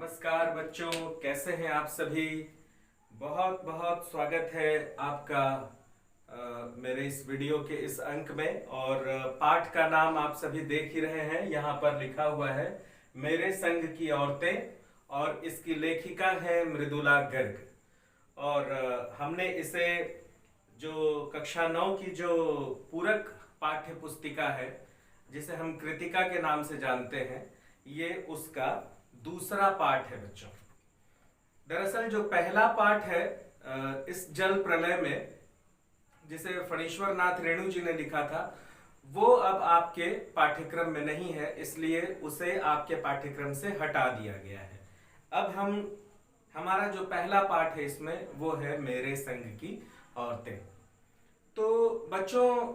नमस्कार बच्चों, कैसे हैं आप सभी। बहुत बहुत स्वागत है आपका मेरे इस वीडियो के इस अंक में। और पाठ का नाम आप सभी देख ही रहे हैं, यहाँ पर लिखा हुआ है मेरे संग की औरतें, और इसकी लेखिका है मृदुला गर्ग। और हमने इसे जो कक्षा 9 की जो पूरक पाठ्य पुस्तिका है, जिसे हम कृतिका के नाम से जानते हैं, ये उसका दूसरा पाठ है बच्चों। दरअसल जो पहला पाठ है इस जल प्रलय में, जिसे फणीश्वर नाथ रेणु जी ने लिखा था, वो अब आपके पाठ्यक्रम में नहीं है, इसलिए उसे आपके पाठ्यक्रम से हटा दिया गया है। अब हमारा जो पहला पाठ है इसमें वो है मेरे संग की औरतें। तो बच्चों,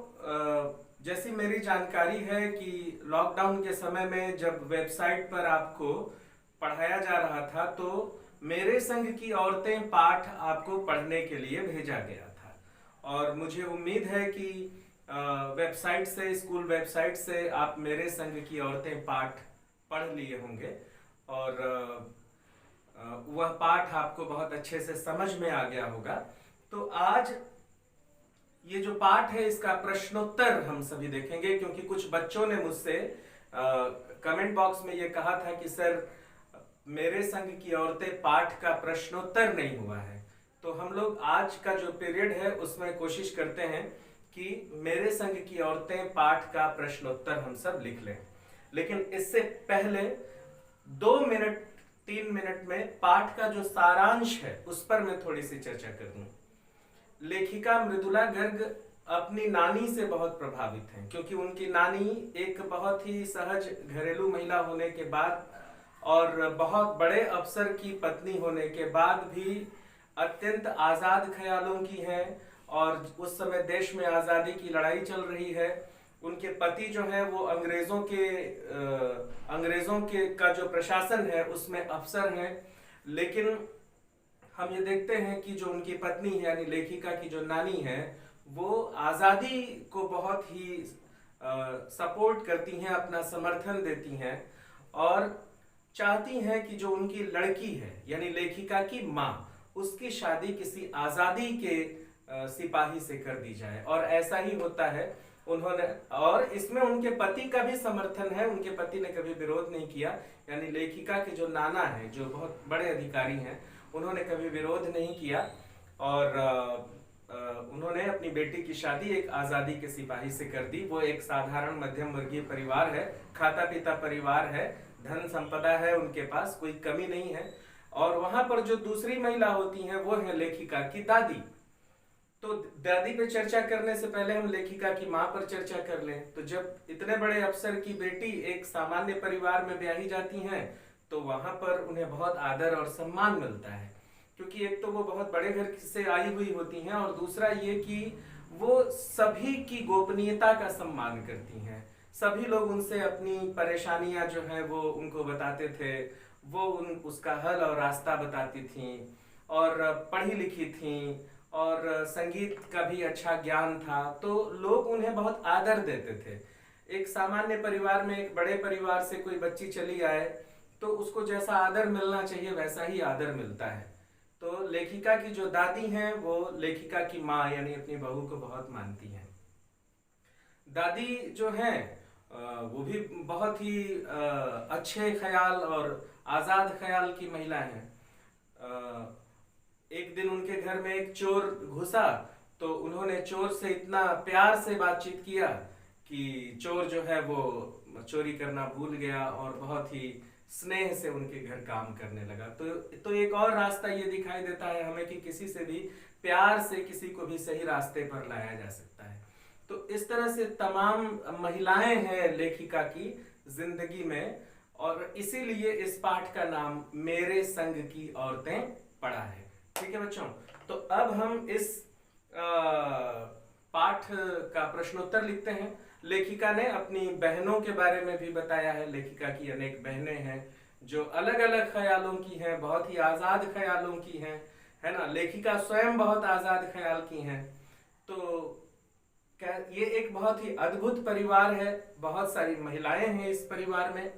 जैसी मेरी जानकारी है कि लॉकडाउन के समय में जब वेबसाइट पर आपको पढ़ाया जा रहा था, तो मेरे संग की औरतें पाठ आपको पढ़ने के लिए भेजा गया था। और मुझे उम्मीद है कि वेबसाइट से, स्कूल वेबसाइट से आप मेरे संग की औरतें पाठ पढ़ लिए होंगे, और वह पाठ आपको बहुत अच्छे से समझ में आ गया होगा। तो आज ये जो पाठ है इसका प्रश्नोत्तर हम सभी देखेंगे, क्योंकि कुछ बच्चों ने मुझसे कमेंट बॉक्स में ये कहा था कि सर, मेरे संग की औरतें पाठ का प्रश्नोत्तर नहीं हुआ है। तो हम लोग आज का जो पीरियड है उसमें कोशिश करते हैं कि मेरे संग की औरतें पाठ का प्रश्नोत्तर हम सब लिख लें। लेकिन इससे पहले 2 मिनट 3 मिनट में पाठ का जो सारांश है उस पर मैं थोड़ी सी चर्चा कर दूं। लेखिका मृदुला गर्ग अपनी नानी से बहुत प्रभावित हैं, क्योंकि उनकी नानी एक बहुत ही सहज घरेलू महिला होने के बाद और बहुत बड़े अफसर की पत्नी होने के बाद भी अत्यंत आजाद ख्यालों की हैं। और उस समय देश में आजादी की लड़ाई चल रही है। उनके पति जो है वो अंग्रेजों के का जो प्रशासन है उसमें अफसर हैं। लेकिन हम ये देखते हैं कि जो उनकी पत्नी है, यानी लेखिका की जो नानी है, वो आजादी को बहुत ही सपोर्ट करती हैं, अपना समर्थन देती हैं, और चाहती हैं कि जो उनकी लड़की है, यानी लेखिका की माँ, उसकी शादी किसी आजादी के सिपाही से कर दी जाए। और ऐसा ही होता है। उन्होंने, और इसमें उनके पति का भी समर्थन है, उनके पति ने कभी विरोध नहीं किया। यानी लेखिका के जो नाना है, जो बहुत बड़े अधिकारी हैं, उन्होंने कभी विरोध नहीं किया, और उन्होंने अपनी बेटी की शादी एक आजादी के सिपाही से कर दी। वो एक साधारण मध्यम वर्गीय परिवार है, खाता पीता परिवार है, धन संपदा है उनके पास, कोई कमी नहीं है। और वहां पर जो दूसरी महिला होती हैं वो है लेखिका की दादी। तो दादी पे चर्चा करने से पहले हम लेखिका की माँ पर चर्चा कर लें। तो जब इतने बड़े अफसर की बेटी एक सामान्य परिवार में ब्याही जाती हैं, तो वहां पर उन्हें बहुत आदर और सम्मान मिलता है, क्योंकि एक तो वो बहुत बड़े घर से आई हुई होती हैं, और दूसरा ये कि वो सभी की गोपनीयता का सम्मान करती हैं। सभी लोग उनसे अपनी परेशानियां जो है वो उनको बताते थे, वो उसका हल और रास्ता बताती थीं, और पढ़ी लिखी थीं, और संगीत का भी अच्छा ज्ञान था, तो लोग उन्हें बहुत आदर देते थे। एक सामान्य परिवार में एक बड़े परिवार से कोई बच्ची चली आए तो उसको जैसा आदर मिलना चाहिए वैसा ही आदर मिलता है। तो लेखिका की जो दादी हैं वो लेखिका की माँ यानी अपनी बहू को बहुत मानती हैं। दादी जो हैं वो भी बहुत ही अच्छे ख्याल और आजाद ख्याल की महिला हैं। एक दिन उनके घर में एक चोर घुसा, तो उन्होंने चोर से इतना प्यार से बातचीत किया कि चोर जो है वो चोरी करना भूल गया, और बहुत ही स्नेह से उनके घर काम करने लगा। तो एक और रास्ता ये दिखाई देता है हमें कि किसी से भी प्यार से किसी को भी सही रास्ते पर लाया जा सकता है। तो इस तरह से तमाम महिलाएं हैं लेखिका की जिंदगी में, और इसीलिए इस पाठ का नाम मेरे संग की औरतें पड़ा है। ठीक है बच्चों, तो अब हम इस पाठ का प्रश्नोत्तर लिखते हैं। लेखिका ने अपनी बहनों के बारे में भी बताया है। लेखिका की अनेक बहनें हैं जो अलग अलग ख्यालों की हैं, बहुत ही आजाद ख्यालों की हैं, है ना। लेखिका स्वयं बहुत आजाद ख्याल की हैं। तो ये एक बहुत ही अद्भुत परिवार है, बहुत सारी महिलाएं हैं इस परिवार में,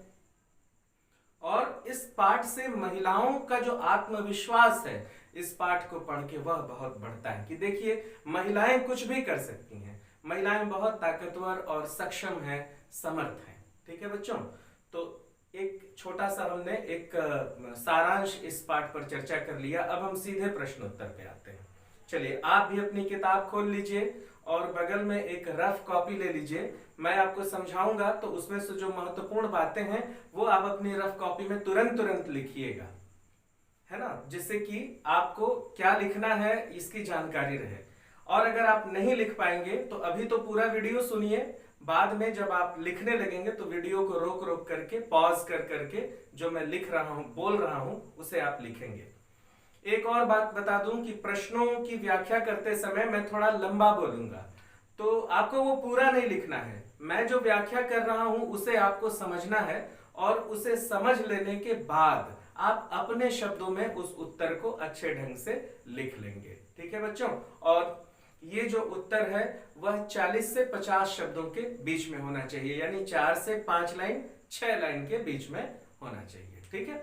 और इस पाठ से महिलाओं का जो आत्मविश्वास है, इस पाठ को पढ़ के वह बहुत बढ़ता है कि देखिए महिलाएं कुछ भी कर सकती हैं, महिलाएं बहुत ताकतवर और सक्षम हैं, समर्थ हैं। ठीक है बच्चों, तो एक छोटा सा हमने एक सारांश इस पाठ पर चर्चा कर लिया। अब हम सीधे प्रश्न उत्तर पे आते हैं। चलिए आप भी अपनी किताब खोल लीजिए और बगल में एक रफ कॉपी ले लीजिए। मैं आपको समझाऊंगा तो उसमें से जो महत्वपूर्ण बातें हैं वो आप अपनी रफ कॉपी में तुरंत लिखिएगा, है ना, जिससे कि आपको क्या लिखना है इसकी जानकारी रहे। और अगर आप नहीं लिख पाएंगे तो अभी तो पूरा वीडियो सुनिए, बाद में जब आप लिखने लगेंगे तो वीडियो को रोक रोक करके पॉज कर करके जो मैं लिख रहा हूं, बोल रहा हूं, उसे आप लिखेंगे। एक और बात बता दूं कि प्रश्नों की व्याख्या करते समय मैं थोड़ा लंबा बोलूंगा, तो आपको वो पूरा नहीं लिखना है। मैं जो व्याख्या कर रहा हूं उसे आपको समझना है और उसे समझ लेने के बाद आप अपने शब्दों में उस उत्तर को अच्छे ढंग से लिख लेंगे। ठीक है बच्चों, और ये जो उत्तर है वह 40 से 50 शब्दों के बीच में होना चाहिए, यानी 4 से 5 लाइन, 6 लाइन के बीच में होना चाहिए। ठीक है,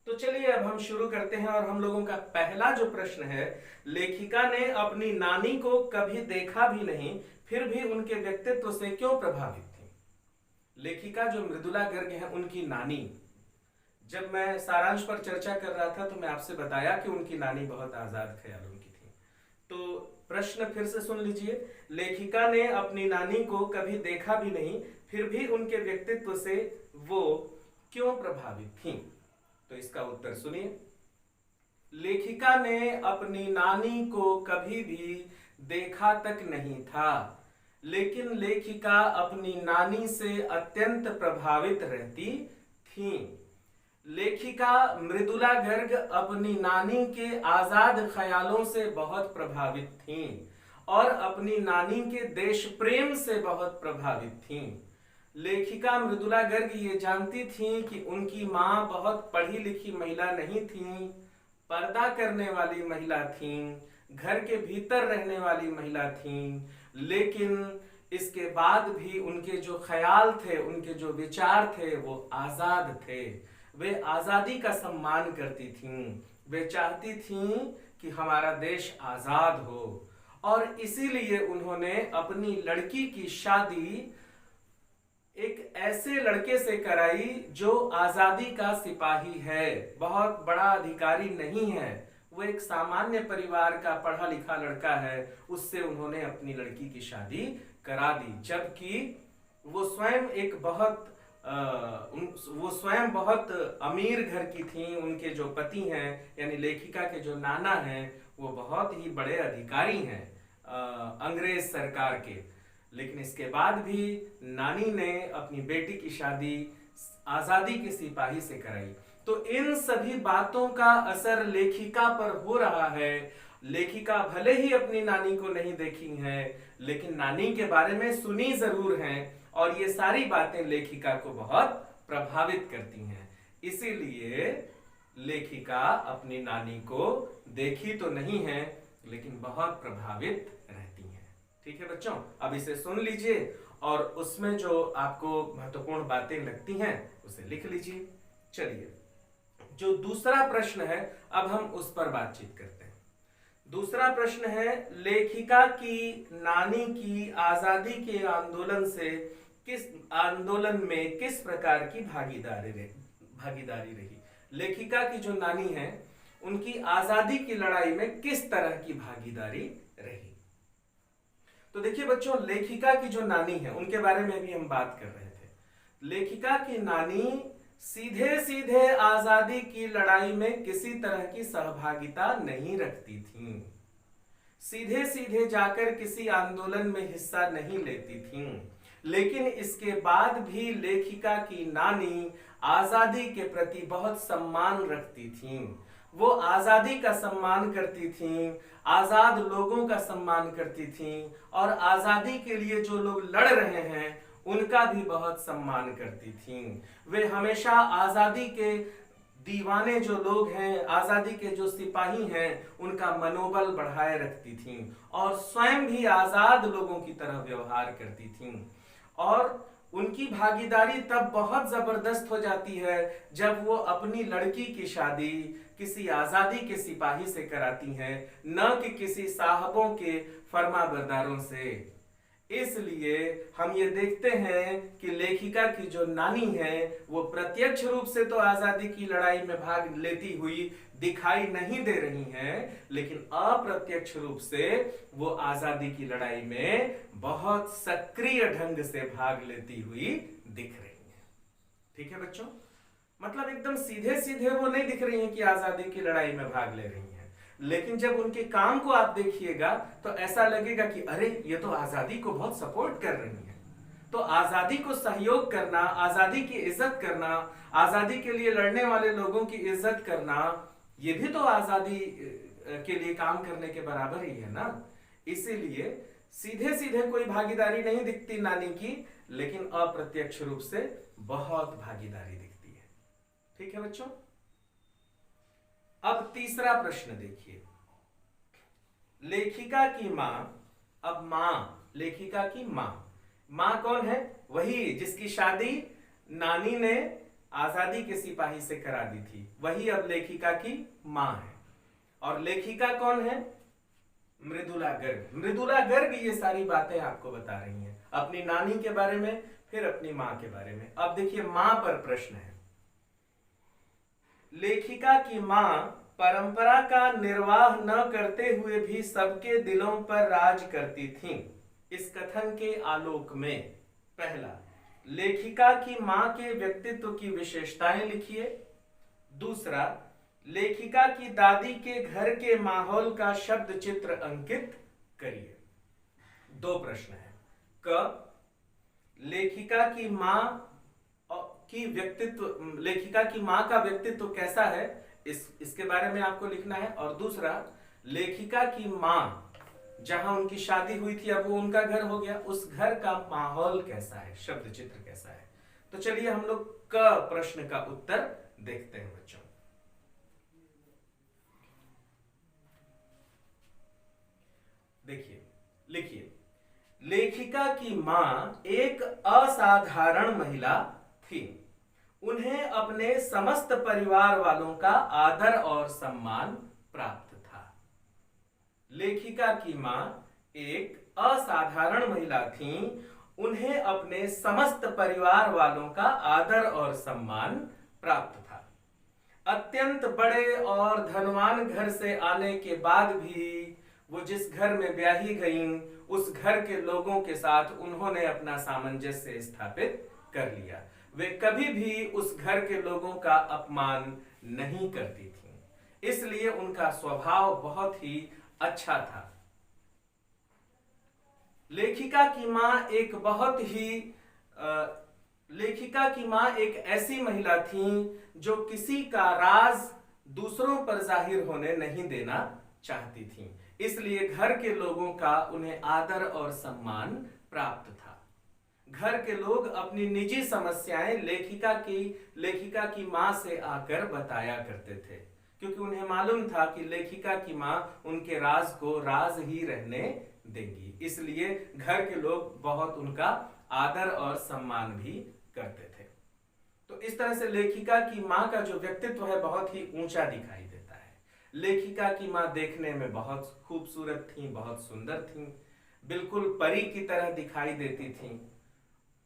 तो चलिए अब हम शुरू करते हैं। और हम लोगों का पहला जो प्रश्न है, लेखिका ने अपनी नानी को कभी देखा भी नहीं, फिर भी उनके व्यक्तित्व से क्यों प्रभावित थी? लेखिका जो मृदुला गर्ग है, उनकी नानी, जब मैं सारांश पर चर्चा कर रहा था तो मैं आपसे बताया कि उनकी नानी बहुत आजाद ख्यालों की थी। तो प्रश्न फिर से सुन लीजिए, लेखिका ने अपनी नानी को कभी देखा भी नहीं, फिर भी उनके व्यक्तित्व से वो क्यों प्रभावित थी? तो इसका उत्तर सुनिए। लेखिका ने अपनी नानी को कभी भी देखा तक नहीं था, लेकिन लेखिका अपनी नानी से अत्यंत प्रभावित रहती थी। लेखिका मृदुला गर्ग अपनी नानी के आजाद ख्यालों से बहुत प्रभावित थीं और अपनी नानी के देश प्रेम से बहुत प्रभावित थीं। लेखिका मृदुला गर्ग ये जानती थीं कि उनकी मां बहुत पढ़ी लिखी महिला नहीं थीं, पर्दा करने वाली महिला थीं, घर के भीतर रहने वाली महिला थीं, लेकिन इसके बाद भी उनके जो ख्याल थे, उनके जो विचार थे वो आजाद थे। वे आजादी का सम्मान करती थीं, वे चाहती थीं कि हमारा देश आजाद हो, और इसीलिए उन्होंने अपनी लड़की की शादी एक ऐसे लड़के से कराई जो आजादी का सिपाही है, बहुत बड़ा अधिकारी नहीं है, वो एक सामान्य परिवार का पढ़ा लिखा लड़का है, उससे उन्होंने अपनी लड़की की शादी करा दी। जबकि वो स्वयं बहुत अमीर घर की थी, उनके जो पति हैं यानी लेखिका के जो नाना हैं वो बहुत ही बड़े अधिकारी हैं अंग्रेज सरकार के। लेकिन इसके बाद भी नानी ने अपनी बेटी की शादी आजादी के सिपाही से कराई। तो इन सभी बातों का असर लेखिका पर हो रहा है। लेखिका भले ही अपनी नानी को नहीं देखी हैं, लेकिन नानी के बारे में सुनी जरूर हैं, और ये सारी बातें लेखिका को बहुत प्रभावित करती हैं। इसीलिए लेखिका अपनी नानी को देखी तो नहीं है, लेकिन बहुत प्रभावित रहती हैं। ठीक है बच्चों, अब इसे सुन लीजिए और उसमें जो आपको महत्वपूर्ण बातें लगती हैं उसे लिख लीजिए। चलिए, जो दूसरा प्रश्न है अब हम उस पर बातचीत करते हैं। दूसरा प्रश्न है, लेखिका की नानी की आजादी के आंदोलन में किस प्रकार की भागीदारी रही? लेखिका की जो नानी है उनकी आजादी की लड़ाई में किस तरह की भागीदारी रही? तो देखिए बच्चों, लेखिका की जो नानी है उनके बारे में भी हम बात कर रहे थे। लेखिका की नानी सीधे सीधे आजादी की लड़ाई में किसी तरह की सहभागिता नहीं रखती थीं, सीधे सीधे जाकर किसी आंदोलन में हिस्सा नहीं लेती थीं, लेकिन इसके बाद भी लेखिका की नानी आजादी के प्रति बहुत सम्मान रखती थीं। वो आजादी का सम्मान करती थीं, आजाद लोगों का सम्मान करती थीं, और आजादी के लिए जो लोग लड़ रहे हैं उनका भी बहुत सम्मान करती थीं। वे हमेशा आजादी के दीवाने जो लोग हैं, आजादी के जो सिपाही हैं, उनका मनोबल बढ़ाए रखती थीं और स्वयं भी आजाद लोगों की तरह व्यवहार करती थीं। और उनकी भागीदारी तब बहुत जबरदस्त हो जाती है जब वो अपनी लड़की की शादी किसी आजादी के सिपाही से कराती हैं, न कि किसी साहबों के फरमाबरदारों से। इसलिए हम ये देखते हैं कि लेखिका की जो नानी है वो प्रत्यक्ष रूप से तो आजादी की लड़ाई में भाग लेती हुई दिखाई नहीं दे रही हैं, लेकिन अप्रत्यक्ष रूप से वो आजादी की लड़ाई में बहुत सक्रिय ढंग से भाग लेती हुई दिख रही हैं। ठीक है बच्चों, मतलब एकदम सीधे सीधे वो नहीं दिख रही हैं कि आजादी की लड़ाई में भाग ले रही हैं, लेकिन जब उनके काम को आप देखिएगा तो ऐसा लगेगा कि अरे ये तो आजादी को बहुत सपोर्ट कर रही हैं। तो आजादी को सहयोग करना, आजादी की इज्जत करना, आजादी के लिए लड़ने वाले लोगों की इज्जत करना, ये भी तो आजादी के लिए काम करने के बराबर ही है ना। इसीलिए सीधे सीधे कोई भागीदारी नहीं दिखती नानी की, लेकिन अप्रत्यक्ष रूप से बहुत भागीदारी दिखती है। ठीक है बच्चों, अब तीसरा प्रश्न देखिए। लेखिका की मां, अब मां, लेखिका की मां, मां कौन है? वही जिसकी शादी नानी ने आजादी के सिपाही से करा दी थी, वही अब लेखिका की मां है। और लेखिका कौन है? मृदुला गर्ग। मृदुला गर्ग ये सारी बातें आपको बता रही हैं, अपनी नानी के बारे में, फिर अपनी मां के बारे में। अब देखिए मां पर प्रश्न है। लेखिका की मां परंपरा का निर्वाह न करते हुए भी सबके दिलों पर राज करती थीं। इस कथन के आलोक में पहला, लेखिका की मां के व्यक्तित्व की विशेषताएं लिखिए। दूसरा, लेखिका की दादी के घर के माहौल का शब्द चित्र अंकित करिए। दो प्रश्न है। क, लेखिका की मां की व्यक्तित्व, लेखिका की मां का व्यक्तित्व कैसा है, इसके बारे में आपको लिखना है। और दूसरा, लेखिका की मां जहां उनकी शादी हुई थी, अब वो उनका घर हो गया, उस घर का माहौल कैसा है, शब्द चित्र कैसा है। तो चलिए हम लोग क प्रश्न का उत्तर देखते हैं बच्चों। देखिए, लिखिए, लेखिका की मां एक असाधारण महिला थी। उन्हें अपने समस्त परिवार वालों का आदर और सम्मान प्राप्त था। लेखिका की मां एक असाधारण महिला थी। उन्हें अपने समस्त परिवार वालों का आदर और सम्मान प्राप्त था। अत्यंत बड़े और धनवान घर से आने के बाद भी वो जिस घर में ब्याही गईं, उस घर के लोगों के साथ उन्होंने अपना सामंजस्य स्थापित कर लिया। वे कभी भी उस घर के लोगों का अपमान नहीं करती थीं, इसलिए उनका स्वभाव बहुत ही अच्छा था। लेखिका की मां एक ऐसी महिला थी जो किसी का राज दूसरों पर जाहिर होने नहीं देना चाहती थी, इसलिए घर के लोगों का उन्हें आदर और सम्मान प्राप्त था। घर के लोग अपनी निजी समस्याएं लेखिका की मां से आकर बताया करते थे, क्योंकि उन्हें मालूम था कि लेखिका की मां उनके राज को राज ही रहने देंगी, इसलिए घर के लोग बहुत उनका आदर और सम्मान भी करते थे। तो इस तरह से लेखिका की मां का जो व्यक्तित्व है बहुत ही ऊंचा दिखाई देता है। लेखिका की मां देखने में बहुत खूबसूरत थी, बहुत सुंदर थी, बिल्कुल परी की तरह दिखाई देती थी।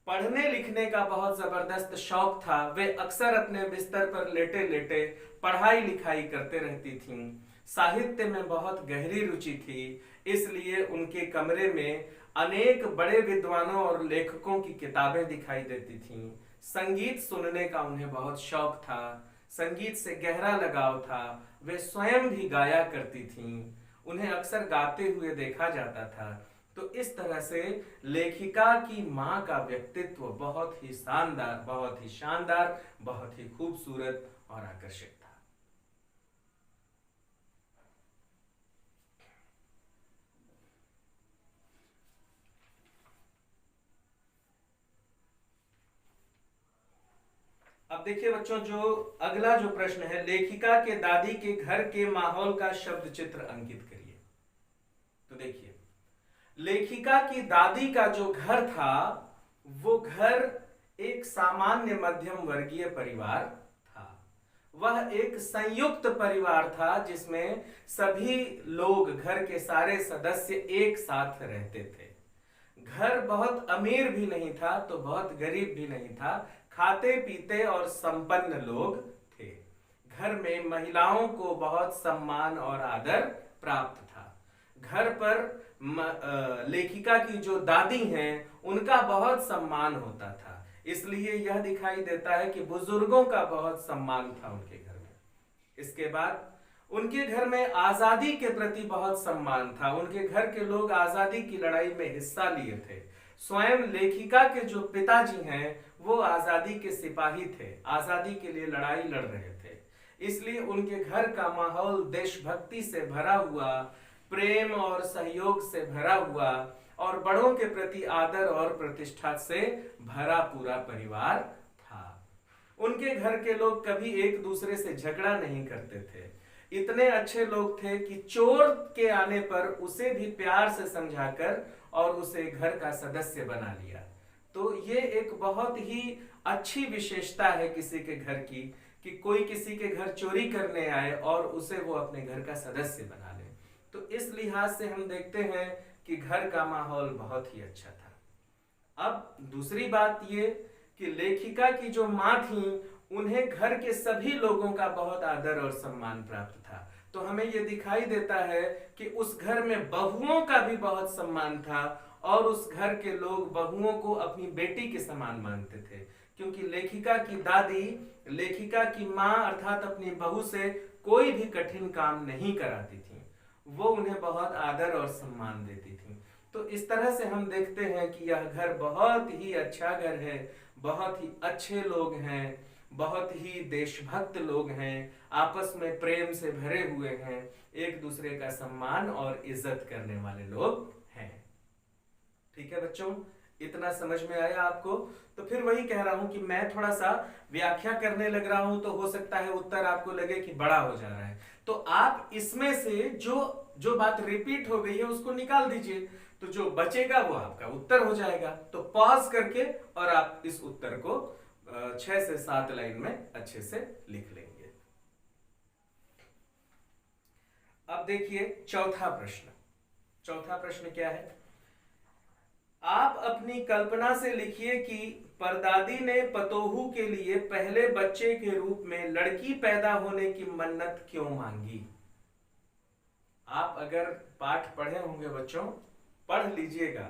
पढ़ने लिखने का बहुत जबरदस्त शौक था। वे अक्सर अपने बिस्तर पर लेटे लेटे पढ़ाई लिखाई करते रहती थीं। साहित्य में बहुत गहरी रुचि थी, इसलिए उनके कमरे में अनेक बड़े विद्वानों और लेखकों की किताबें दिखाई देती थीं। संगीत सुनने का उन्हें बहुत शौक था, संगीत से गहरा लगाव था। वे स्वयं भी गाया करती थीं, उन्हें अक्सर गाते हुए देखा जाता था। तो इस तरह से लेखिका की मां का व्यक्तित्व बहुत ही शानदार, बहुत ही शानदार, बहुत ही खूबसूरत और आकर्षक था। अब देखिए बच्चों, जो अगला जो प्रश्न है, लेखिका के दादी के घर के माहौल का शब्द चित्र अंकित करिए। तो देखिए, लेखिका की दादी का जो घर था वो घर एक सामान्य मध्यम वर्गीय परिवार था। वह एक संयुक्त परिवार था जिसमें सभी लोग, घर के सारे सदस्य एक साथ रहते थे। घर बहुत अमीर भी नहीं था तो बहुत गरीब भी नहीं था, खाते पीते और संपन्न लोग थे। घर में महिलाओं को बहुत सम्मान और आदर प्राप्त था। घर पर लेखिका की जो दादी हैं उनका बहुत सम्मान होता था, इसलिए यह दिखाई देता है कि बुजुर्गों का बहुत सम्मान था उनके घर में। इसके बाद उनके घर में आजादी के प्रति बहुत सम्मान था। उनके घर के लोग आजादी की लड़ाई में हिस्सा लिए थे। स्वयं लेखिका के जो पिताजी हैं वो आजादी के सिपाही थे, आजादी के लिए लड़ाई लड़ रहे थे। इसलिए उनके घर का माहौल देशभक्ति से भरा हुआ, प्रेम और सहयोग से भरा हुआ और बड़ों के प्रति आदर और प्रतिष्ठा से भरा पूरा परिवार था। उनके घर के लोग कभी एक दूसरे से झगड़ा नहीं करते थे। इतने अच्छे लोग थे कि चोर के आने पर उसे भी प्यार से समझाकर और उसे घर का सदस्य बना लिया। तो ये एक बहुत ही अच्छी विशेषता है किसी के घर की, कि कोई किसी के घर चोरी करने आए और उसे वो अपने घर का सदस्य बना ले। तो इस लिहाज से हम देखते हैं कि घर का माहौल बहुत ही अच्छा था। अब दूसरी बात ये कि लेखिका की जो माँ थी उन्हें घर के सभी लोगों का बहुत आदर और सम्मान प्राप्त था। तो हमें यह दिखाई देता है कि उस घर में बहुओं का भी बहुत सम्मान था और उस घर के लोग बहुओं को अपनी बेटी के समान मानते थे, क्योंकि लेखिका की दादी, लेखिका की माँ अर्थात अपनी बहू से कोई भी कठिन काम नहीं कराती थी। वो उन्हें बहुत आदर और सम्मान देती थी। तो इस तरह से हम देखते हैं कि यह घर बहुत ही अच्छा घर है, बहुत ही अच्छे लोग हैं, बहुत ही देशभक्त लोग हैं, आपस में प्रेम से भरे हुए हैं, एक दूसरे का सम्मान और इज्जत करने वाले लोग हैं। ठीक है बच्चों, इतना समझ में आया आपको? तो फिर वही कह रहा हूं कि मैं थोड़ा सा व्याख्या करने लग रहा हूं, तो हो सकता है उत्तर आपको लगे कि बड़ा हो जा रहा है। तो आप इसमें से जो बात रिपीट हो गई है उसको निकाल दीजिए, तो जो बचेगा वो आपका उत्तर हो जाएगा। तो पॉज करके और आप इस उत्तर को 6 से 7 लाइन में अच्छे से लिख लेंगे। अब देखिए चौथा प्रश्न। चौथा प्रश्न क्या है? आप अपनी कल्पना से लिखिए कि परदादी ने पतोहू के लिए पहले बच्चे के रूप में लड़की पैदा होने की मन्नत क्यों मांगी। आप अगर पाठ पढ़े होंगे बच्चों, पढ़ लीजिएगा,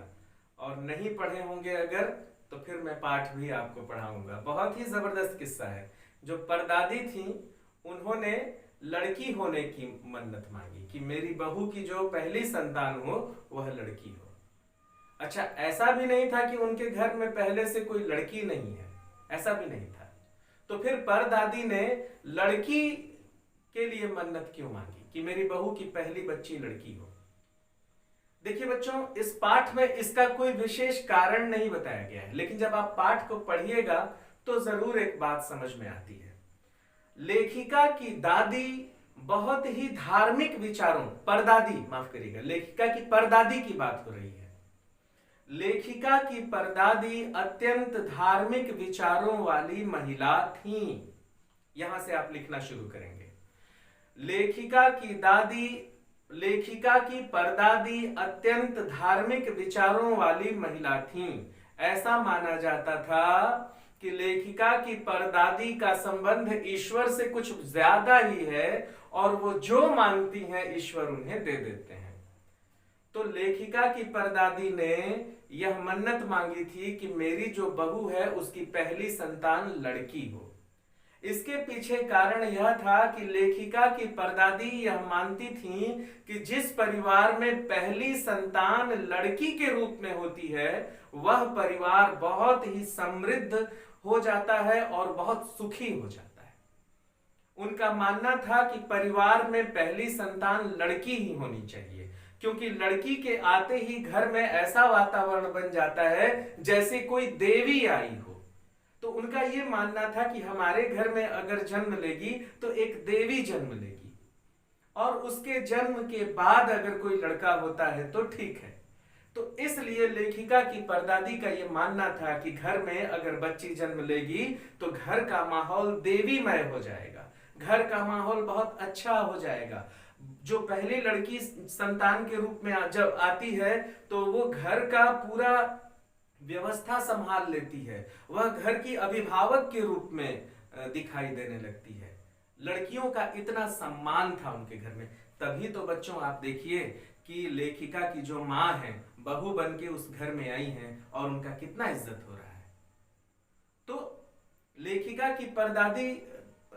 और नहीं पढ़े होंगे अगर, तो फिर मैं पाठ भी आपको पढ़ाऊंगा। बहुत ही जबरदस्त किस्सा है। जो परदादी थी उन्होंने लड़की होने की मन्नत मांगी कि मेरी बहू की जो पहली संतान हो वह लड़की हो। अच्छा, ऐसा भी नहीं था कि उनके घर में पहले से कोई लड़की नहीं है, ऐसा भी नहीं था। तो फिर परदादी ने लड़की के लिए मन्नत क्यों मांगी कि मेरी बहू की पहली बच्ची लड़की हो। देखिए बच्चों, इस पाठ में इसका कोई विशेष कारण नहीं बताया गया है, लेकिन जब आप पाठ को पढ़िएगा तो जरूर एक बात समझ में आती है। लेखिका की दादी बहुत ही धार्मिक विचारों, परदादी माफ करिएगा, लेखिका की परदादी की बात हो रही है। लेखिका की परदादी अत्यंत धार्मिक विचारों वाली महिला थी। यहां से आप लिखना शुरू करेंगे। लेखिका की परदादी अत्यंत धार्मिक विचारों वाली महिला थीं। ऐसा माना जाता था कि लेखिका की परदादी का संबंध ईश्वर से कुछ ज्यादा ही है और वो जो मांगती हैं ईश्वर उन्हें दे देते हैं। तो लेखिका की परदादी ने यह मन्नत मांगी थी कि मेरी जो बहू है उसकी पहली संतान लड़की हो। इसके पीछे कारण यह था कि लेखिका की परदादी यह मानती थी कि जिस परिवार में पहली संतान लड़की के रूप में होती है वह परिवार बहुत ही समृद्ध हो जाता है और बहुत सुखी हो जाता है। उनका मानना था कि परिवार में पहली संतान लड़की ही होनी चाहिए, क्योंकि लड़की के आते ही घर में ऐसा वातावरण बन जाता है जैसे कोई देवी आई हो। तो उनका यह मानना था कि हमारे घर में अगर जन्म लेगी तो एक देवी जन्म लेगी, और उसके जन्म के बाद अगर कोई लड़का होता है तो ठीक है। तो इसलिए लेखिका की परदादी का यह मानना था कि घर में अगर बच्ची जन्म लेगी तो घर का माहौल देवीमय हो जाएगा, घर का माहौल बहुत अच्छा हो जाएगा। जो पहली लड़की संतान के रूप में जब आती है तो वो घर का पूरा व्यवस्था संभाल लेती है, वह घर की अभिभावक के रूप में दिखाई देने लगती है। लड़कियों का इतना सम्मान था उनके घर में। तभी तो बच्चों आप देखिए कि लेखिका की जो माँ है बहू बन के उस घर में आई हैं और उनका कितना इज्जत हो रहा है। तो लेखिका की परदादी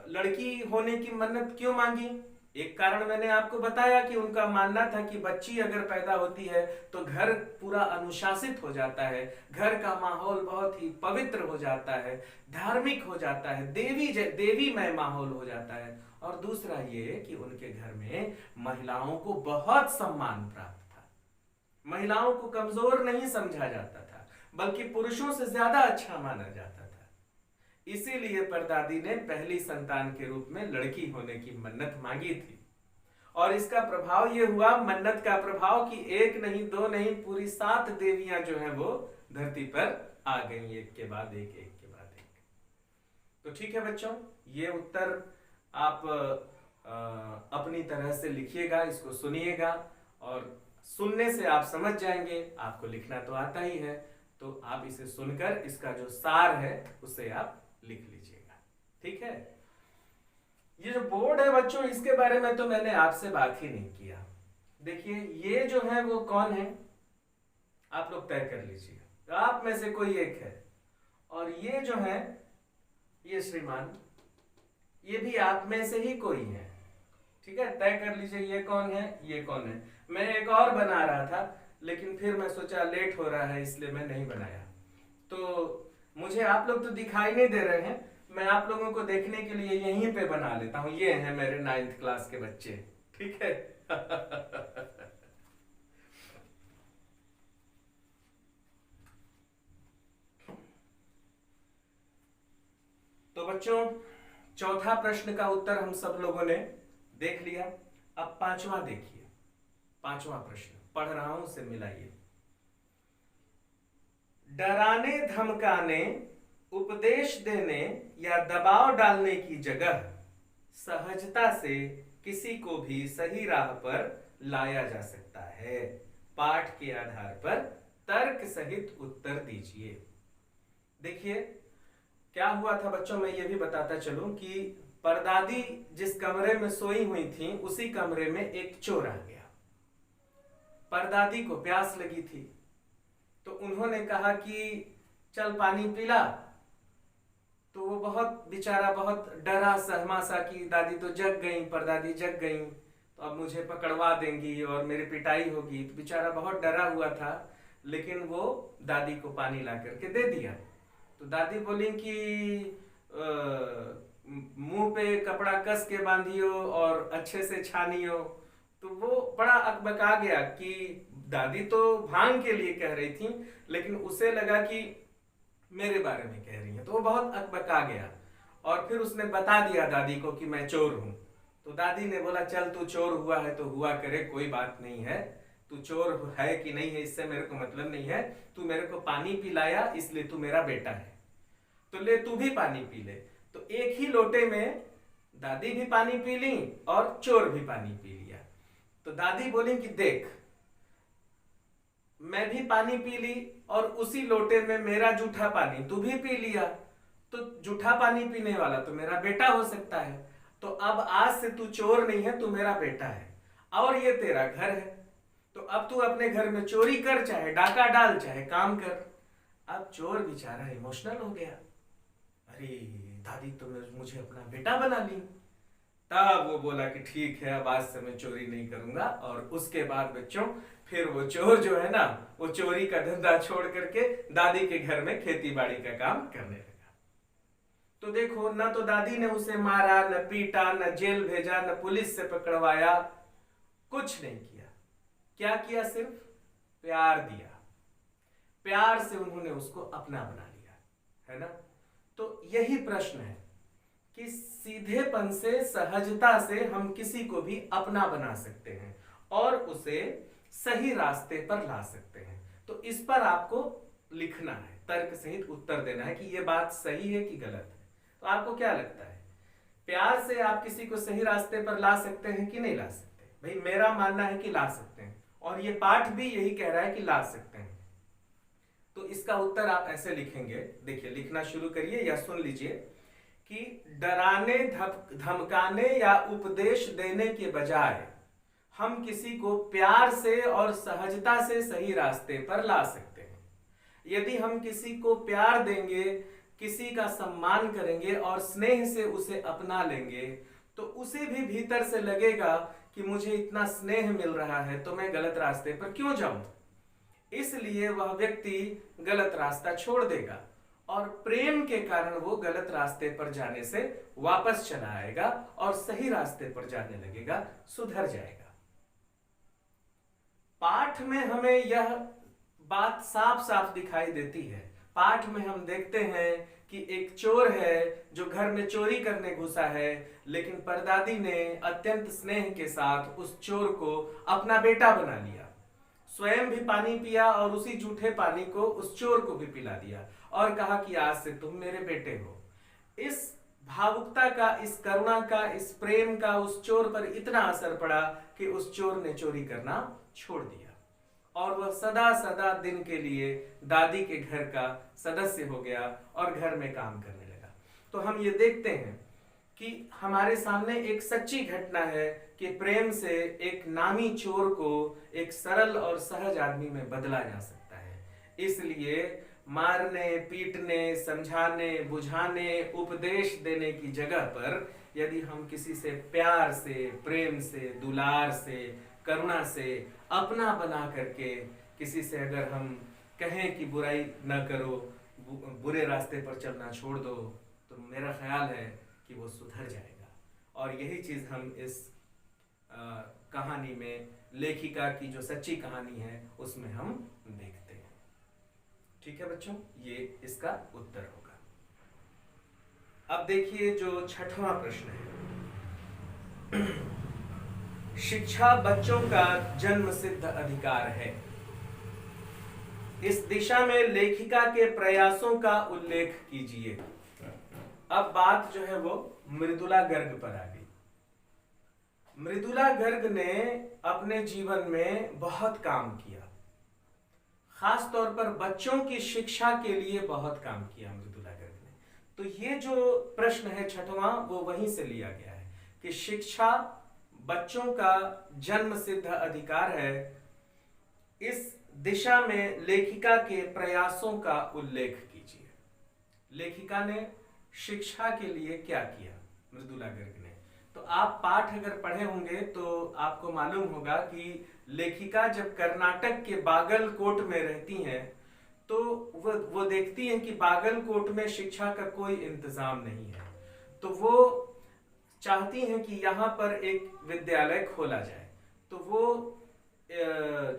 लड़की होने की मन्नत क्यों मांगी? एक कारण मैंने आपको बताया कि उनका मानना था कि बच्ची अगर पैदा होती है तो घर पूरा अनुशासित हो जाता है, घर का माहौल बहुत ही पवित्र हो जाता है, धार्मिक हो जाता है, देवीमय माहौल हो जाता है। और दूसरा ये कि उनके घर में महिलाओं को बहुत सम्मान प्राप्त था, महिलाओं को कमजोर नहीं समझा जाता था, बल्कि पुरुषों से ज्यादा अच्छा माना जाता था। इसीलिए परदादी ने पहली संतान के रूप में लड़की होने की मन्नत मांगी थी। और इसका प्रभाव यह हुआ, मन्नत का प्रभाव, कि एक नहीं दो नहीं पूरी 7 देवियां जो हैं वो धरती पर आ गई, एक के बाद एक, एक के बाद एक। तो ठीक है बच्चों, ये उत्तर आप अपनी तरह से लिखिएगा, इसको सुनिएगा और सुनने से आप समझ जाएंगे। आपको लिखना तो आता ही है, तो आप इसे सुनकर इसका जो सार है उसे आप लिख लीजिएगा। ठीक है, ये जो बोर्ड है बच्चों, इसके बारे में तो मैंने आपसे बात ही नहीं किया। देखिए ये जो है वो कौन है, आप लोग तय कर लीजिए, तो आप में से कोई एक है। और ये जो है ये श्रीमान, ये भी आप में से ही कोई है। ठीक है, तय कर लीजिए ये कौन है, ये कौन है। मैं एक और बना रहा था लेकिन फिर मैं सोचा लेट हो रहा है इसलिए मैं नहीं बनाया। तो मुझे आप लोग तो दिखाई नहीं दे रहे हैं, मैं आप लोगों को देखने के लिए यहीं पे बना लेता हूं। ये हैं मेरे 9th क्लास के बच्चे। ठीक है तो बच्चों, चौथा प्रश्न का उत्तर हम सब लोगों ने देख लिया। अब पांचवा देखिए, पांचवा प्रश्न पढ़ रहा हूं, उसे मिलाइए। डराने धमकाने, उपदेश देने या दबाव डालने की जगह सहजता से किसी को भी सही राह पर लाया जा सकता है। पाठ के आधार पर तर्क सहित उत्तर दीजिए। देखिए क्या हुआ था बच्चों, मैं ये भी बताता चलूं कि परदादी जिस कमरे में सोई हुई थी उसी कमरे में एक चोर आ गया। परदादी को प्यास लगी थी तो उन्होंने कहा कि चल पानी पिला। तो वो बहुत बेचारा बहुत डरा सहमा सा कि दादी तो जग गई, परदादी जग गई तो अब मुझे पकड़वा देंगी और मेरी पिटाई होगी। तो बेचारा बहुत डरा हुआ था, लेकिन वो दादी को पानी ला करके दे दिया। तो दादी बोली कि मुंह पे कपड़ा कस के बांधियो और अच्छे से छानियो। तो वो बड़ा अकबका गया कि दादी तो भांग के लिए कह रही थी, लेकिन उसे लगा कि मेरे बारे में कह रही है, तो वो बहुत अकबका गया। और फिर उसने बता दिया दादी को कि मैं चोर हूं। तो दादी ने बोला चल तू चोर हुआ है तो हुआ करे, कोई बात नहीं है, तू चोर है कि नहीं है इससे मेरे को मतलब नहीं है, तू मेरे को पानी पिलाया इसलिए तू मेरा बेटा है, तो ले तू भी पानी पी ले। तो एक ही लोटे में दादी भी पानी पी ली और चोर भी पानी पी लिया। तो दादी बोली कि देख मैं भी पानी पी ली और उसी लोटे में मेरा जूठा पानी तू भी पी लिया, तो जूठा पानी पीने वाला तो मेरा बेटा हो सकता है। तो अब आज से तू चोर नहीं है, तू मेरा बेटा है और ये तेरा घर है। तो अब तू अपने घर में चोरी कर, चाहे डाका डाल, चाहे काम कर। अब चोर बेचारा इमोशनल हो गया, अरे दादी तो मुझे अपना बेटा बना ली। तब वो बोला कि ठीक है अब आज से मैं चोरी नहीं करूंगा। और उसके बाद बच्चों फिर वो चोर जो है ना, वो चोरी का धंधा छोड़ करके दादी के घर में खेती बाड़ी का काम करने लगा। तो देखो, न तो दादी ने उसे मारा, न पीटा, न जेल भेजा, न पुलिस से पकड़वाया, कुछ नहीं किया। क्या किया? सिर्फ प्यार दिया। प्यार से उन्होंने उसको अपना बना लिया, है ना। तो यही प्रश्न है कि सीधेपन से, सहजता से हम किसी को भी अपना बना सकते हैं और उसे सही रास्ते पर ला सकते हैं। तो इस पर आपको लिखना है, तर्क सहित उत्तर देना है कि ये बात सही है कि गलत है। तो आपको क्या लगता है, प्यार से आप किसी को सही रास्ते पर ला सकते हैं कि नहीं ला सकते? भाई मेरा मानना है कि ला सकते हैं, और ये पाठ भी यही कह रहा है कि ला सकते हैं। तो इसका उत्तर आप ऐसे लिखेंगे, देखिए लिखना शुरू करिए या सुन लीजिए कि डराने धमकाने या उपदेश देने के बजाय हम किसी को प्यार से और सहजता से सही रास्ते पर ला सकते हैं। यदि हम किसी को प्यार देंगे, किसी का सम्मान करेंगे और स्नेह से उसे अपना लेंगे, तो उसे भी भीतर से लगेगा कि मुझे इतना स्नेह मिल रहा है तो मैं गलत रास्ते पर क्यों जाऊं। इसलिए वह व्यक्ति गलत रास्ता छोड़ देगा और प्रेम के कारण वो गलत रास्ते पर जाने से वापस चला आएगा और सही रास्ते पर जाने लगेगा, सुधर जाएगा। पाठ में हमें यह बात साफ साफ दिखाई देती है। पाठ में हम देखते हैं कि एक चोर है जो घर में चोरी करने घुसा है, लेकिन परदादी ने अत्यंत स्नेह के साथ उस चोर को अपना बेटा बना लिया, स्वयं भी पानी पिया और उसी जूठे पानी को उस चोर को भी पिला दिया और कहा कि आज से तुम मेरे बेटे हो। इस भावुकता का, इस करुणा का, इस प्रेम का उस चोर पर इतना असर पड़ा कि उस चोर ने चोरी करना छोड़ दिया और वह सदा सदा दिन के लिए दादी के घर का सदस्य हो गया और घर में काम करने लगा। तो हम ये देखते हैं कि हमारे सामने एक सच्ची घटना है कि प्रेम से एक नामी चोर को एक सरल और सहज आदमी में बदला जा सकता है। इसलिए मारने, पीटने, समझाने, बुझाने, उपदेश देने की जगह पर यदि हम किसी से प्यार से, प्रेम से, दुलार से, करुणा से, अपना बना करके किसी से अगर हम कहें कि बुराई न करो, बुरे रास्ते पर चलना छोड़ दो, तो मेरा ख्याल है कि वो सुधर जाएगा। और यही चीज हम इस कहानी में, लेखिका की जो सच्ची कहानी है उसमें हम देखते हैं। ठीक है बच्चों, ये इसका उत्तर होगा। अब देखिए जो छठवां प्रश्न है, शिक्षा बच्चों का जन्मसिद्ध अधिकार है। इस दिशा में लेखिका के प्रयासों का उल्लेख कीजिए। अब बात जो है वो मृदुला गर्ग पर आ गई। मृदुला गर्ग ने अपने जीवन में बहुत काम किया, खास तौर पर बच्चों की शिक्षा के लिए बहुत काम किया मृदुला गर्ग ने। तो ये जो प्रश्न है छठवां, वो वहीं से लिया गया है कि शिक्षा बच्चों का जन्मसिद्ध अधिकार है। इस दिशा में लेखिका के प्रयासों का उल्लेख कीजिए। लेखिका ने शिक्षा के लिए क्या किया मृदुला गर्ग ने? तो आप पाठ अगर पढ़े होंगे तो आपको मालूम होगा कि लेखिका जब कर्नाटक के बागलकोट में रहती हैं तो वो देखती हैं कि बागलकोट में शिक्षा का कोई इंतजाम नहीं है, तो वो चाहती हैं कि यहाँ पर एक विद्यालय खोला जाए। तो वो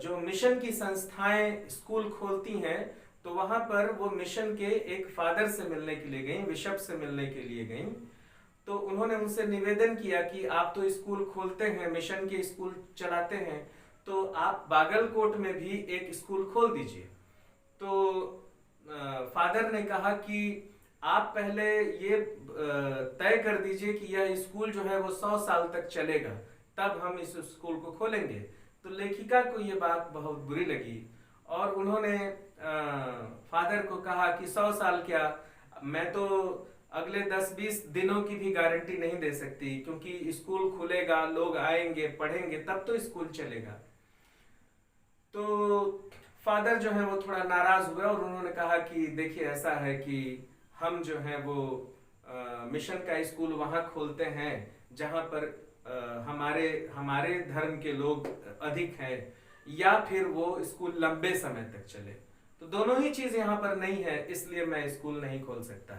जो मिशन की संस्थाएं स्कूल खोलती हैं, तो वहां पर वो मिशन के एक फादर से मिलने के लिए गई, बिशप से मिलने के लिए गई। तो उन्होंने उनसे निवेदन किया कि आप तो स्कूल खोलते हैं, मिशन के स्कूल चलाते हैं, तो आप बागलकोट में भी एक स्कूल खोल दीजिए। तो फादर ने कहा कि आप पहले ये तय कर दीजिए कि यह स्कूल जो है वो 100 साल तक चलेगा, तब हम इस स्कूल को खोलेंगे। तो लेखिका को ये बात बहुत बुरी लगी और उन्होंने फादर को कहा कि 100 साल क्या, मैं तो अगले 10-20 दिनों की भी गारंटी नहीं दे सकती, क्योंकि स्कूल खुलेगा, लोग आएंगे, पढ़ेंगे, तब तो स्कूल चलेगा। तो फादर जो है वो थोड़ा नाराज हुए और उन्होंने कहा कि देखिए ऐसा है कि हम जो है वो मिशन का स्कूल वहां खोलते हैं जहां पर हमारे धर्म के लोग अधिक हैं, या फिर वो स्कूल लंबे समय तक चले। तो दोनों ही चीज यहाँ पर नहीं है, इसलिए मैं स्कूल नहीं खोल सकता।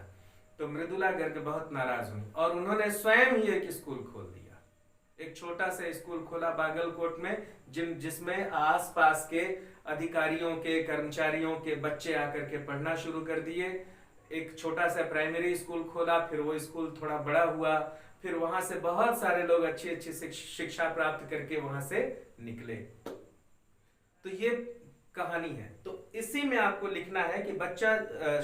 तो मृदुला गर्ग बहुत नाराज हुई और उन्होंने स्वयं ही एक स्कूल खोल दिया। एक छोटा सा स्कूल खोला बागलकोट में, जिसमें आसपास के अधिकारियों के, कर्मचारियों के बच्चे आकर के पढ़ना शुरू कर दिए। एक छोटा सा प्राइमरी स्कूल खोला, फिर वो स्कूल थोड़ा बड़ा हुआ, फिर वहां से बहुत सारे लोग अच्छी अच्छी शिक्षा प्राप्त करके वहां से निकले। तो ये कहानी है। तो इसी में आपको लिखना है कि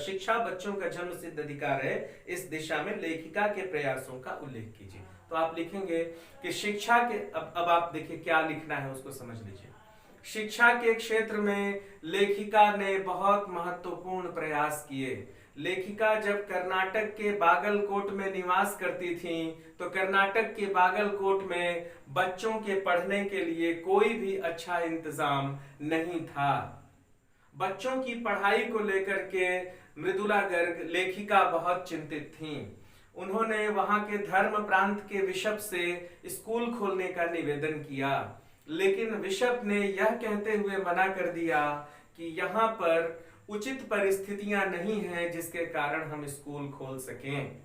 शिक्षा बच्चों का जन्म सिद्ध अधिकार है, इस दिशा में लेखिका के प्रयासों का उल्लेख कीजिए। तो आप लिखेंगे कि शिक्षा के, अब आप देखिए क्या लिखना है उसको समझ लीजिए। शिक्षा के क्षेत्र में लेखिका ने बहुत महत्वपूर्ण प्रयास किए। लेखिका जब कर्नाटक के बागलकोट में निवास करती थीं, तो कर्नाटक के बागलकोट में बच्चों के पढ़ने के लिए कोई भी अच्छा इंतजाम नहीं था। बच्चों की पढ़ाई को लेकर के मृदुला गर्ग लेखिका बहुत चिंतित थीं। उन्होंने वहां के धर्म प्रांत के बिशप से स्कूल खोलने का निवेदन किया, लेकिन बिशप ने यह कहते हुए मना कर दिया कि यहाँ पर उचित परिस्थितियां नहीं हैं जिसके कारण हम स्कूल खोल सकें।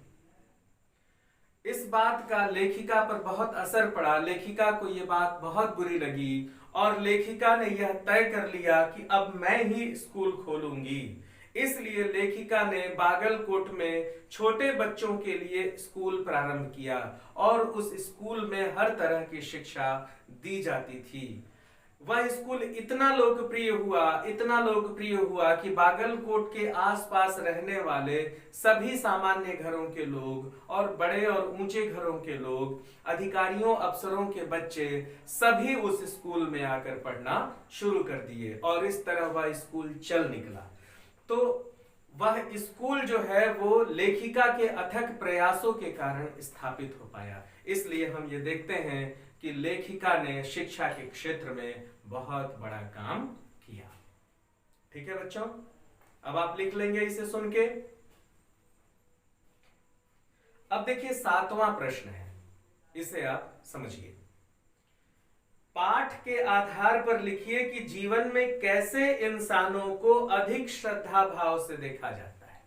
इस बात का लेखिका पर बहुत असर पड़ा। लेखिका को यह बात बहुत बुरी लगी और लेखिका ने यह तय कर लिया कि अब मैं ही स्कूल खोलूंगी। इसलिए लेखिका ने बागलकोट में छोटे बच्चों के लिए स्कूल प्रारंभ किया और उस स्कूल में हर तरह की शिक्षा दी जाती थी। वह स्कूल इतना लोकप्रिय हुआ कि बागलकोट के आसपास रहने वाले सभी सामान्य घरों के लोग और बड़े और ऊंचे घरों के लोग, अधिकारियों अफसरों के बच्चे सभी उस स्कूल में आकर पढ़ना शुरू कर दिए और इस तरह वह स्कूल चल निकला। तो वह स्कूल जो है वो लेखिका के अथक प्रयासों के कारण स्थापित हो पाया। इसलिए हम ये देखते हैं कि लेखिका ने शिक्षा के क्षेत्र में बहुत बड़ा काम किया। ठीक है बच्चों, अब आप लिख लेंगे इसे सुन के। अब देखिए 7वां प्रश्न है, इसे आप समझिए। पाठ के आधार पर लिखिए कि जीवन में कैसे इंसानों को अधिक श्रद्धा भाव से देखा जाता है।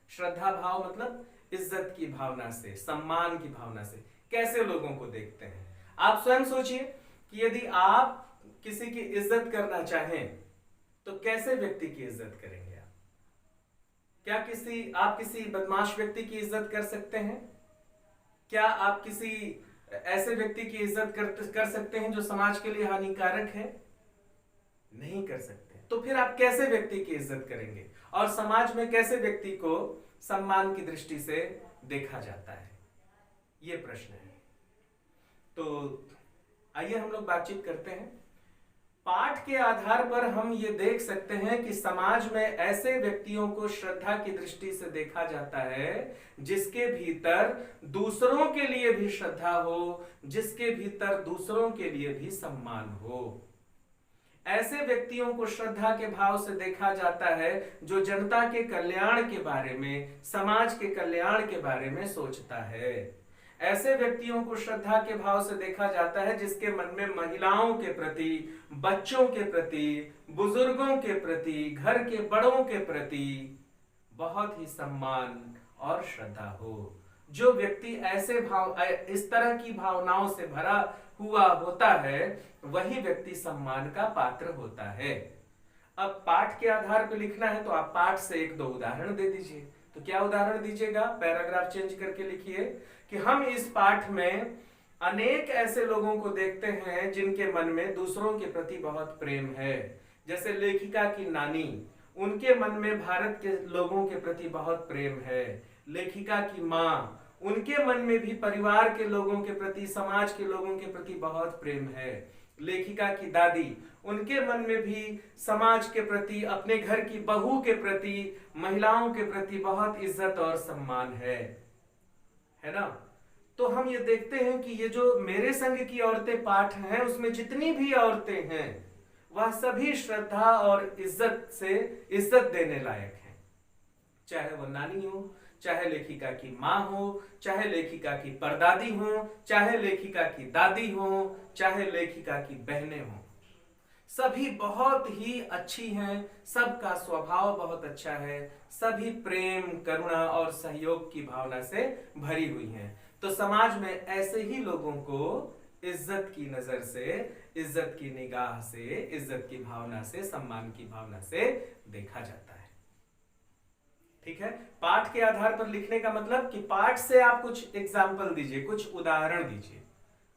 श्रद्धा भाव मतलब इज्जत की भावना से, सम्मान की भावना से कैसे लोगों को देखते हैं। आप स्वयं सोचिए कि यदि आप किसी की इज्जत करना चाहें तो कैसे व्यक्ति की इज्जत करेंगे आप? क्या आप किसी बदमाश व्यक्ति की इज्जत कर सकते हैं? क्या आप किसी ऐसे व्यक्ति की इज्जत कर सकते हैं जो समाज के लिए हानिकारक है? नहीं कर सकते। तो फिर आप कैसे व्यक्ति की इज्जत करेंगे और समाज में कैसे व्यक्ति को सम्मान की दृष्टि से देखा जाता है? ये प्रश्न है। तो आइए हम लोग बातचीत करते हैं। पाठ के आधार पर हम ये देख सकते हैं कि समाज में ऐसे व्यक्तियों को श्रद्धा की दृष्टि से देखा जाता है जिसके भीतर दूसरों के लिए भी श्रद्धा हो, जिसके भीतर दूसरों के लिए भी सम्मान हो। ऐसे व्यक्तियों को श्रद्धा के भाव से देखा जाता है जो जनता के कल्याण के बारे में, समाज के कल्याण के बारे में सोचता है। ऐसे व्यक्तियों को श्रद्धा के भाव से देखा जाता है जिसके मन में महिलाओं के प्रति, बच्चों के प्रति, बुजुर्गों के प्रति, घर के बड़ों के प्रति बहुत ही सम्मान और श्रद्धा हो। जो व्यक्ति इस तरह की भावनाओं से भरा हुआ होता है वही व्यक्ति सम्मान का पात्र होता है। अब पाठ के आधार पर लिखना है तो आप पाठ से 1-2 उदाहरण दे दीजिए। तो क्या उदाहरण दीजिएगा? पैराग्राफ चेंज करके लिखिए कि हम इस पाठ में अनेक ऐसे लोगों को देखते हैं जिनके मन में दूसरों के प्रति बहुत प्रेम है। जैसे लेखिका की नानी, उनके मन में भारत के लोगों के प्रति बहुत प्रेम है। लेखिका की माँ, उनके मन में भी परिवार के लोगों के प्रति, समाज के लोगों के प्रति बहुत प्रेम है। लेखिका की दादी, उनके मन में भी समाज के प्रति, अपने घर की बहू के प्रति, महिलाओं के प्रति बहुत इज्जत और सम्मान है ना। तो हम ये देखते हैं कि ये जो मेरे संग की औरतें पाठ हैं उसमें जितनी भी औरतें हैं वह सभी श्रद्धा और इज्जत से इज्जत देने लायक हैं। चाहे वो नानी हो, चाहे लेखिका की माँ हो, चाहे लेखिका की परदादी हो, चाहे लेखिका की दादी हो, चाहे लेखिका की बहनें हो, सभी बहुत ही अच्छी हैं। सबका स्वभाव बहुत अच्छा है। सभी प्रेम, करुणा और सहयोग की भावना से भरी हुई हैं। तो समाज में ऐसे ही लोगों को इज्जत की नजर से, इज्जत की निगाह से, इज्जत की भावना से, सम्मान की भावना से देखा जाता है। ठीक है। पाठ के आधार पर लिखने का मतलब कि पाठ से आप कुछ एग्जाम्पल दीजिए, कुछ उदाहरण दीजिए।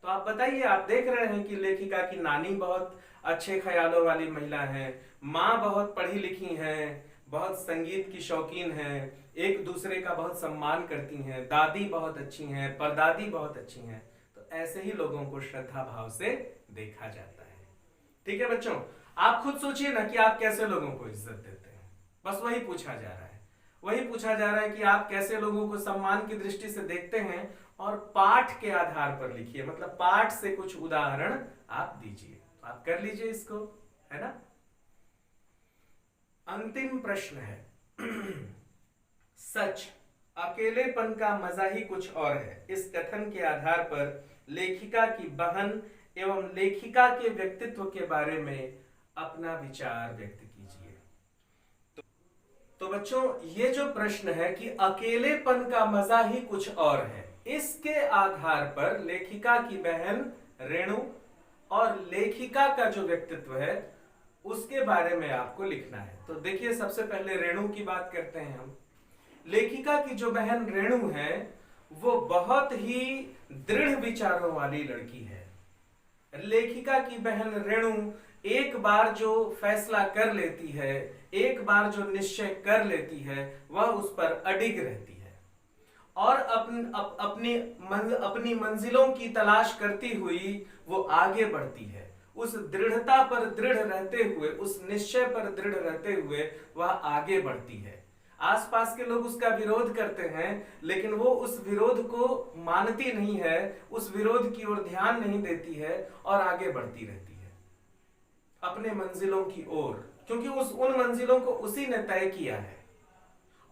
तो आप बताइए, आप देख रहे हैं कि लेखिका की नानी बहुत अच्छे ख्यालों वाली महिला है, माँ बहुत पढ़ी लिखी हैं, बहुत संगीत की शौकीन हैं, एक दूसरे का बहुत सम्मान करती हैं, दादी बहुत अच्छी हैं, परदादी बहुत अच्छी हैं। तो ऐसे ही लोगों को श्रद्धा भाव से देखा जाता है। ठीक है बच्चों, आप खुद सोचिए ना कि आप कैसे लोगों को इज्जत देते हैं। बस वही पूछा जा रहा है, वही पूछा जा रहा है कि आप कैसे लोगों को सम्मान की दृष्टि से देखते हैं, और पाठ के आधार पर लिखिए, मतलब पाठ से कुछ उदाहरण आप दीजिए। तो आप कर लीजिए इसको, है ना। अंतिम प्रश्न है सच, अकेलेपन का मजा ही कुछ और है। इस कथन के आधार पर लेखिका की बहन एवं लेखिका के व्यक्तित्व के बारे में अपना विचार व्यक्त कीजिए। तो बच्चों, ये जो प्रश्न है कि अकेलेपन का मजा ही कुछ और है, इसके आधार पर लेखिका की बहन रेणु और लेखिका का जो व्यक्तित्व है उसके बारे में आपको लिखना है। तो देखिए, सबसे पहले रेणु की बात करते हैं हम। लेखिका की जो बहन रेणु है वो बहुत ही दृढ़ विचारों वाली लड़की है। लेखिका की बहन रेणु एक बार जो फैसला कर लेती है, एक बार जो निश्चय कर लेती है, वह उस पर अडिग रहती है और अपनी मंजिलों की तलाश करती हुई वो आगे बढ़ती है। उस दृढ़ता पर दृढ़ रहते हुए, उस निश्चय पर दृढ़ रहते हुए वह आगे बढ़ती है। आसपास के लोग उसका विरोध करते हैं, लेकिन वो उस विरोध को मानती नहीं है, उस विरोध की ओर ध्यान नहीं देती है और आगे बढ़ती रहती है अपने मंजिलों की ओर, क्योंकि उन मंजिलों को उसी ने तय किया है।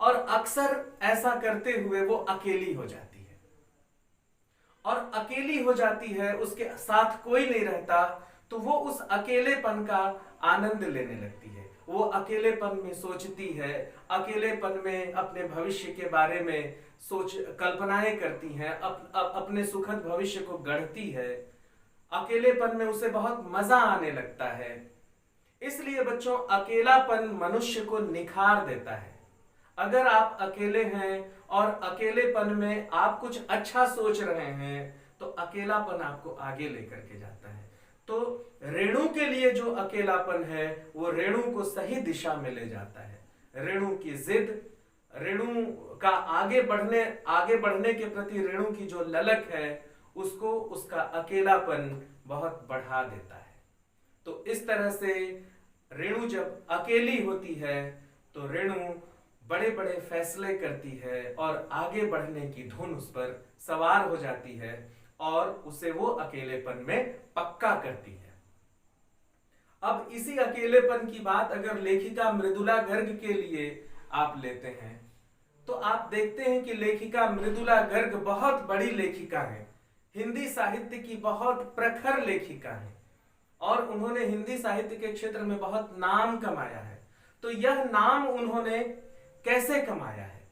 और अक्सर ऐसा करते हुए वो अकेली हो जाती है, और अकेली हो जाती है, उसके साथ कोई नहीं रहता, तो वो उस अकेलेपन का आनंद लेने लगती है। वो अकेलेपन में सोचती है, अकेलेपन में अपने भविष्य के बारे में कल्पनाएं करती हैं, अपने सुखद भविष्य को गढ़ती है। अकेलेपन में उसे बहुत मजा आने लगता है। इसलिए बच्चों, अकेलापन मनुष्य को निखार देता है। अगर आप अकेले हैं और अकेलेपन में आप कुछ अच्छा सोच रहे हैं, तो अकेलापन आपको आगे लेकर के जाता है। तो रेणु के लिए जो अकेलापन है वो रेणु को सही दिशा में ले जाता है। रेणु की जिद, रेणु का आगे बढ़ने के प्रति रेणु की जो ललक है, उसको उसका अकेलापन बहुत बढ़ा देता है। तो इस तरह से रेणु जब अकेली होती है तो रेणु बड़े बड़े फैसले करती है और आगे बढ़ने की धुन उस पर सवार हो जाती है और उसे वो अकेलेपन में पक्का करती है। अब इसी अकेलेपन की बात अगर लेखिका मृदुला गर्ग के लिए आप लेते हैं, तो आप देखते हैं कि लेखिका मृदुला गर्ग बहुत बड़ी लेखिका है, हिंदी साहित्य की बहुत प्रखर लेखिका है और उन्होंने हिंदी साहित्य के क्षेत्र में बहुत नाम कमाया है। तो यह नाम उन्होंने कैसे कमाया है?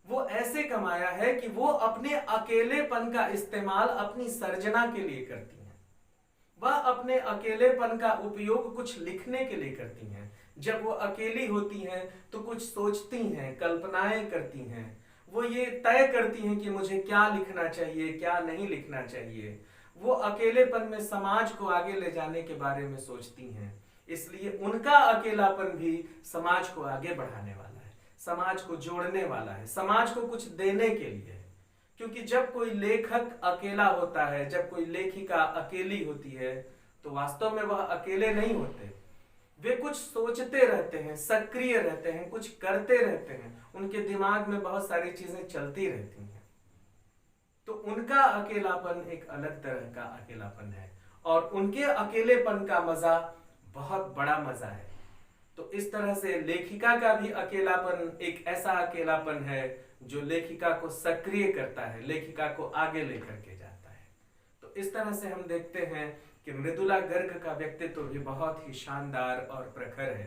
वो ऐसे कमाया है कि वो अपने अकेलेपन का इस्तेमाल अपनी सर्जना के लिए करती हैं। वह अपने अकेलेपन का उपयोग कुछ लिखने के लिए करती हैं। जब वो अकेली होती हैं तो कुछ सोचती हैं, कल्पनाएं करती हैं, वो ये तय करती हैं कि मुझे क्या लिखना चाहिए, क्या नहीं लिखना चाहिए। वो अकेलेपन में समाज को आगे ले जाने के बारे में सोचती हैं। इसलिए उनका अकेलापन भी समाज को आगे बढ़ाने वाला है, समाज को जोड़ने वाला है, समाज को कुछ देने के लिए है। क्योंकि जब कोई लेखक अकेला होता है, जब कोई लेखिका अकेली होती है, तो वास्तव में वह अकेले नहीं होते। वे कुछ सोचते रहते हैं, सक्रिय रहते हैं, कुछ करते रहते हैं, उनके दिमाग में बहुत सारी चीजें चलती रहती हैं। तो उनका अकेलापन एक अलग तरह का अकेलापन है और उनके अकेलेपन का मजा बहुत बड़ा मजा है। तो इस तरह से लेखिका का भी अकेलापन एक ऐसा अकेलापन है जो लेखिका को सक्रिय करता है, लेखिका को आगे लेकर के जाता है। तो इस तरह से हम देखते हैं कि मृदुला गर्ग का व्यक्तित्व भी बहुत ही शानदार और प्रखर है।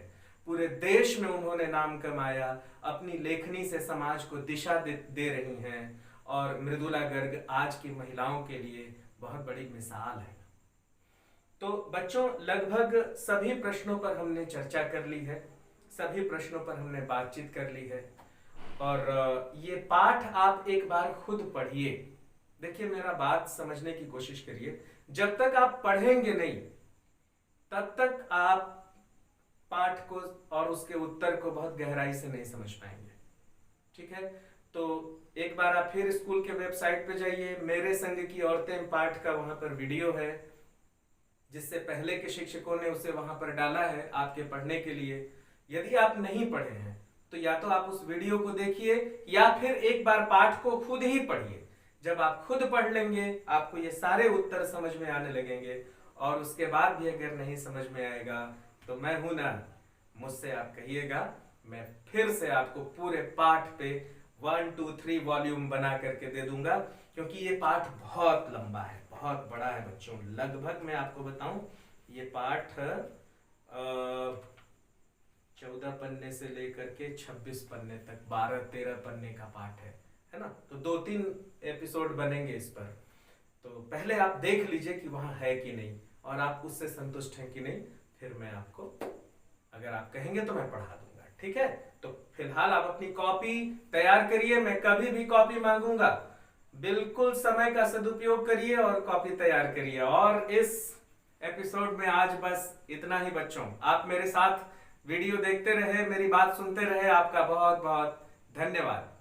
पूरे देश में उन्होंने नाम कमाया, अपनी लेखनी से समाज को दिशा दे रही हैं और मृदुला गर्ग आज की महिलाओं के लिए बहुत बड़ी मिसाल है। तो बच्चों, लगभग सभी प्रश्नों पर हमने चर्चा कर ली है, सभी प्रश्नों पर हमने बातचीत कर ली है और ये पाठ आप एक बार खुद पढ़िए। देखिए, मेरा बात समझने की कोशिश करिए। जब तक आप पढ़ेंगे नहीं, तब तक आप पाठ को और उसके उत्तर को बहुत गहराई से नहीं समझ पाएंगे। ठीक है, तो एक बार आप फिर स्कूल के वेबसाइट पे जाइए, मेरे संग की औरतें पाठ का वहां पर वीडियो है, जिससे पहले के शिक्षकों ने उसे वहां पर डाला है आपके पढ़ने के लिए। यदि आप नहीं पढ़े हैं तो या तो आप उस वीडियो को देखिए या फिर एक बार पाठ को खुद ही पढ़िए। जब आप खुद पढ़ लेंगे आपको ये सारे उत्तर समझ में आने लगेंगे, और उसके बाद भी अगर नहीं समझ में आएगा तो मैं हूं ना, मुझसे आप कहिएगा, मैं फिर से आपको पूरे पाठ पे 1 2 3 वॉल्यूम बना करके दे दूंगा, क्योंकि ये पाठ बहुत लंबा है, बहुत बड़ा है बच्चों। लगभग मैं आपको बताऊं ये पाठ 14 पन्ने से लेकर के 26 पन्ने तक, 12-13 पन्ने का पाठ है ना। तो 2-3 एपिसोड बनेंगे इस पर, तो पहले आप देख लीजिए कि वहां है कि नहीं और आप उससे संतुष्ट हैं कि नहीं, फिर मैं आपको, अगर आप कहेंगे तो मैं पढ़ा दूंगा। ठीक है, तो फिलहाल आप अपनी कॉपी तैयार करिए, मैं कभी भी कॉपी मांगूंगा, बिल्कुल समय का सदुपयोग करिए और कॉपी तैयार करिए। और इस एपिसोड में आज बस इतना ही बच्चों, आप मेरे साथ वीडियो देखते रहे, मेरी बात सुनते रहे, आपका बहुत बहुत धन्यवाद।